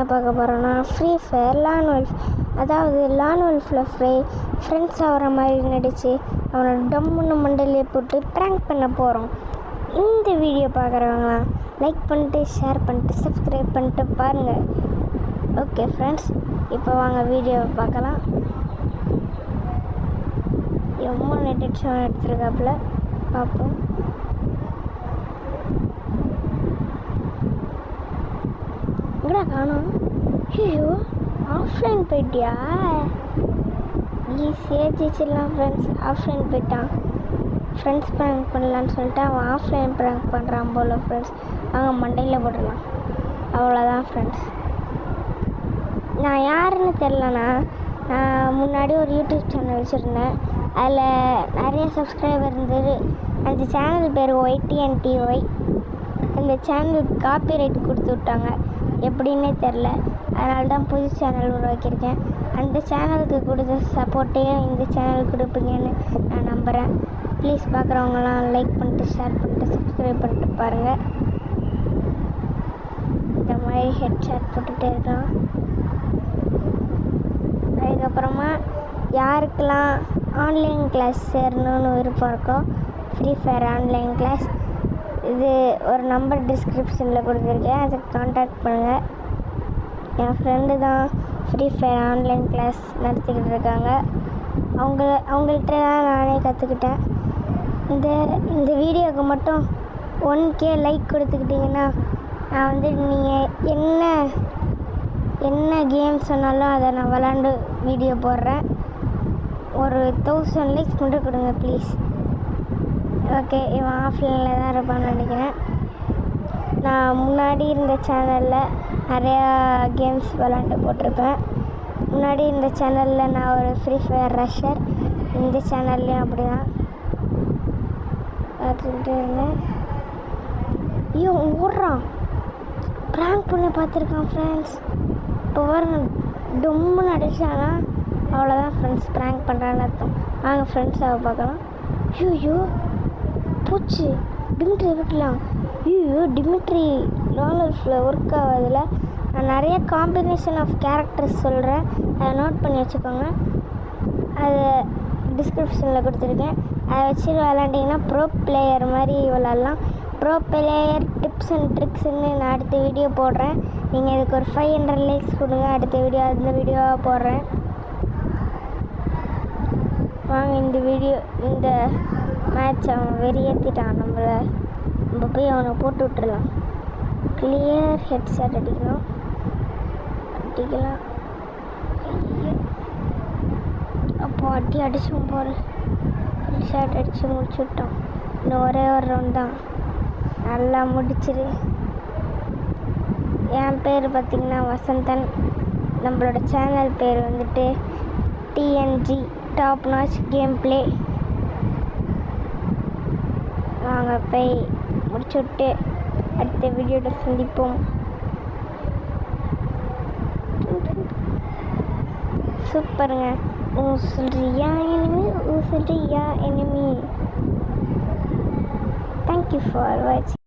என்ன பார்க்க போகிறோன்னா ஃப்ரீ ஃபயர் லான் வெல்ஃப். அதாவது லான் வெல்ஃபில் ஃப்ரெண்ட்ஸ் ஆகிற மாதிரி நடித்து அவனை டம்முன்னு மண்டலே போட்டு ப்ராங்க் பண்ண போகிறோம். இந்த வீடியோ பார்க்குறவங்களாம் லைக் பண்ணிட்டு ஷேர் பண்ணிட்டு சப்ஸ்கிரைப் பண்ணிட்டு பாருங்கள். ஓகே ஃப்ரெண்ட்ஸ், இப்போ வாங்க வீடியோவை பார்க்கலாம். ரொம்ப நெட்டிஷன் எடுத்துருக்காப்புல பார்ப்போம். எங்கடா காணோம்? ஐயோ, ஆஃப்லைன் போயிட்டியா? ஈஸியாக ஜெயிச்சிடலாம் ஃப்ரெண்ட்ஸ். ஆஃப்லைன் போயிட்டான். ஃப்ரெண்ட்ஸ் ப்ராங்க் பண்ணலான்னு சொல்லிட்டு அவன் ஆஃப்லைன் ப்ராங்க் பண்ணுறான் போல் ஃப்ரெண்ட்ஸ். அவங்க மண்டையில் போடலாம். அவ்வளோதான் ஃப்ரெண்ட்ஸ். நான் யாருன்னு தெரிலண்ணா, நான் முன்னாடி ஒரு யூடியூப் சேனல் வச்சுருந்தேன். அதில் நிறைய சப்ஸ்கிரைபர் இருந்தது. அந்த சேனல் பேர் ஒய்டிஎன்டிஒய். அந்த சேனலுக்கு காப்பிரைட் கொடுத்து விட்டாங்க, எப்படின்னே தெரில. அதனால தான் புது சேனல் உருவாக்கியிருக்கேன். அந்த சேனலுக்கு கொடுத்த சப்போர்ட்டே இந்த சேனலுக்கு கொடுப்பீங்கன்னு நான் நம்புகிறேன். ப்ளீஸ் பார்க்குறவங்களாம் லைக் பண்ணிட்டு ஷேர் பண்ணிட்டு சப்ஸ்கிரைப் பண்ணிட்டு பாருங்கள். இந்த மாதிரி ஹெட்ஷாட் போட்டுகிட்டே இருக்கலாம். அதுக்கப்புறமா யாருக்கெல்லாம் ஆன்லைன் கிளாஸ் சேரணுன்னு விருப்பம் இருக்கோ, ஃப்ரீ ஃபயர் ஆன்லைன் கிளாஸ், இது ஒரு நம்பர் டிஸ்கிரிப்ஷனில் கொடுத்துருக்கேன். அதை கான்டாக்ட் பண்ணுங்கள். என் ஃப்ரெண்டு தான் ஃப்ரீ ஃபயர் ஆன்லைன் கிளாஸ் நடத்திக்கிட்டு இருக்காங்க. அவங்கள்ட்ட தான் நானே கற்றுக்கிட்டேன். இந்த வீடியோவுக்கு மட்டும் 1K லைக் கொடுத்துக்கிட்டிங்கன்னா நான் வந்து நீங்கள் என்ன கேம் சொன்னாலும் அதை நான் விளாண்டு வீடியோ போடுறேன். ஒரு 1000 லைக்ஸ் மட்டும் கொடுங்க ப்ளீஸ். ஓகே, இவன் ஆஃப்லைனில் தான் இருப்பான்னு நினைக்கிறேன். நான் முன்னாடி இருந்த சேனலில் நிறையா கேம்ஸ் விளாண்டு போட்டிருப்பேன். முன்னாடி இந்த சேனலில் நான் ஒரு ஃப்ரீ ஃபயர் ரஷ்ஷர். இந்த சேனல்லையும் அப்படி தான் பார்த்துக்கிட்டு இருந்தேன். ஐயோ, ஓடுறான். ப்ராங்க் பண்ணி பார்த்துருக்கான் ஃப்ரெண்ட்ஸ். இப்போ பாருங்க, டொம்முன்னு அடிச்சானா அவ்வளோதான் ஃப்ரெண்ட்ஸ். ப்ராங்க் பண்ணுறான்னு அர்த்தம். வாங்க ஃப்ரெண்ட்ஸாக பார்க்கலாம். ஐயோ பூச்சி டிமிட்ரி விட்டுலாம். ஐயோ, டிமிட்ரி நார்மல்ஸில் ஒர்க் ஆகாதுல. நான் நிறைய காம்பினேஷன் ஆஃப் கேரக்டர்ஸ் சொல்கிறேன், அதை நோட் பண்ணி வச்சுக்கோங்க. அதை டிஸ்கிரிப்ஷனில் கொடுத்துருக்கேன். அதை வச்சு விளாண்டிங்கன்னா ப்ரோ பிளேயர் மாதிரி விளாட்லாம். ப்ரோ பிளேயர் டிப்ஸ் அண்ட் ட்ரிக்ஸ்ன்னு நான் அடுத்த வீடியோ போடுறேன். நீங்கள் இதுக்கு ஒரு 500 லைக்ஸ் கொடுங்க. அடுத்த வீடியோ அந்த வீடியோவாக போடுறேன். வாங்க, இந்த மேட்ச் அவன் வெறியேற்றிட்டான் நம்மளை. நம்ம போய் அவனை போட்டு விட்டுடலாம். கிளியர் ஹெட்ஷாட் அடிக்கலாம். அப்போ அடிச்சும் போகிறேன். ஹெட்ஷாட் அடித்து முடிச்சு விட்டோம். இன்னும் ஒரே ஒரு ரவுண்ட் தான். நல்லா முடிச்சிரு. என் பேர் பார்த்திங்கன்னா வசந்தன். நம்மளோட சேனல் பேர் வந்துட்டு TNG top notch game play. வாங்க போய் முடிச்சு விட்டு அடுத்த வீடியோவில் சந்திப்போம். சூப்பருங்க. சொல்றியா enemy? Thank you for watching.